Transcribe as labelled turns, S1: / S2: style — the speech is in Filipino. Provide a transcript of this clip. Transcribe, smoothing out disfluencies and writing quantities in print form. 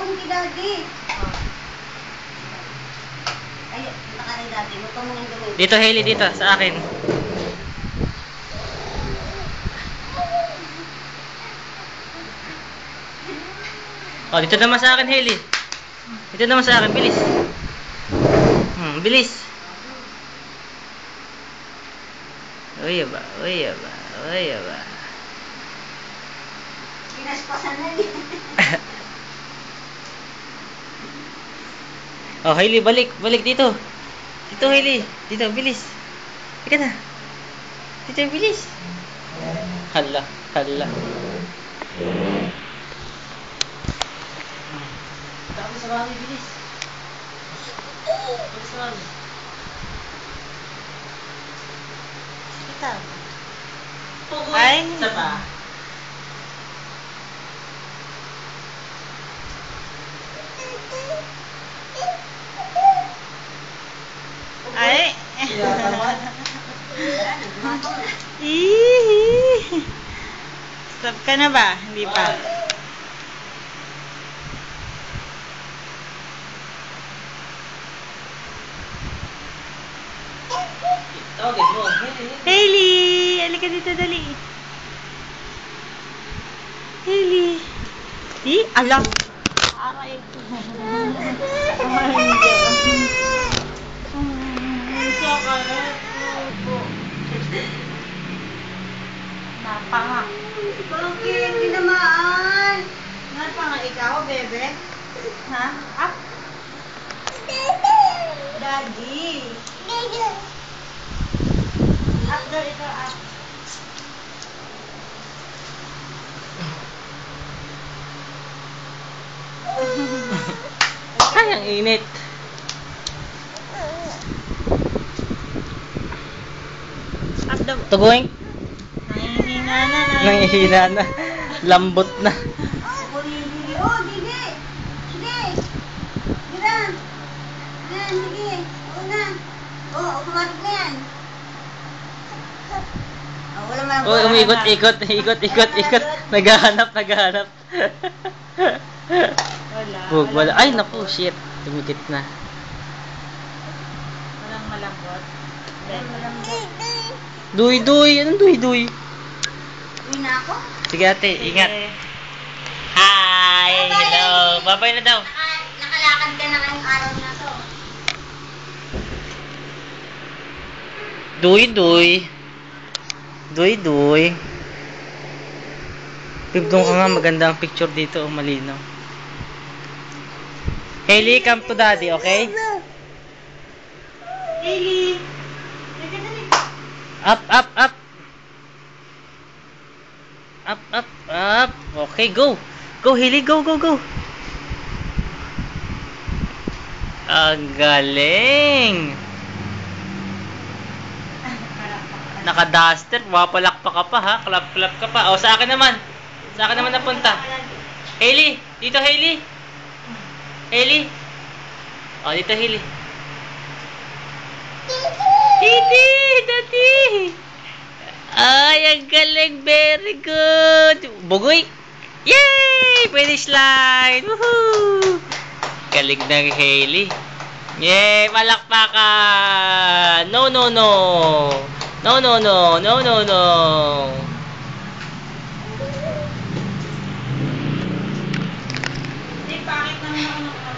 S1: doon kay Daddy. Ay, punta ka kay Daddy. Huwag ka mong gawin.
S2: Dito, Hailey, dito, sa akin. Oh, dito naman sa akin, Hailey. Dito naman sa akin, bilis. Bilis. Uy, aba, uy, aba, uy, aba.
S1: Pinaspasan na niya.
S2: Oh, Hailey, balik, balik dito. Dito, Hailey. Dito, bilis. Ika na. Dito, bilis. Hala, hala. Tapos sa mami, bilis. Bilis sa mami. Kita.
S1: Ay.
S2: Isa pa.
S1: Ay. Stop ka na ba? Hindi pa.
S2: Tawagin mo.
S1: Hailey! Halika dito, dali. Hailey! Di? Alam. Aray ko. Napanga. Bakit? Tinamaan. Napanga ikaw, bebe? Ha? Up? Daddy. Up daw ito, up.
S2: Ay, ang init.
S1: Up daw.
S2: Tugoy.
S1: Nangihina na.
S2: Nangihina na. Lambot na.
S1: Oh, Didi. Sige. Sige. Yan, sige. Oo na. Oo, automatic na yan. Oh, wala man.
S2: Oh, umiikot-ikot. Ikot. Naghahanap.
S1: Wala.
S2: Ay, naku, shit. Tumikit na.
S1: Walang malambot. Malambot.
S2: Duy. Anong duy?
S1: Uwi na ako?
S2: Sige ate, ingat. Hi! Hello! Babay na daw.
S1: Nakalakad ka na ngayong araw na to.
S2: Duy. Pibdong ka nga, maganda ang picture dito, malinaw. Hailey, come to daddy, okay?
S1: Hailey!
S2: Up. Okay, go. Go, Hailey, go. Ang galing. Naka-duster, wapalakpa ka pa ha. Clap ka pa. O, sa akin naman. Sa akin naman napunta. Hailey, dito Hailey. O, dito Hailey. Dati. Ay, ang galing. Very good. Bugoy. Yay! Finish line. Woohoo! Galing ng Hailey. Yay! Palakpakan. No.
S1: Hindi, bakit naman ako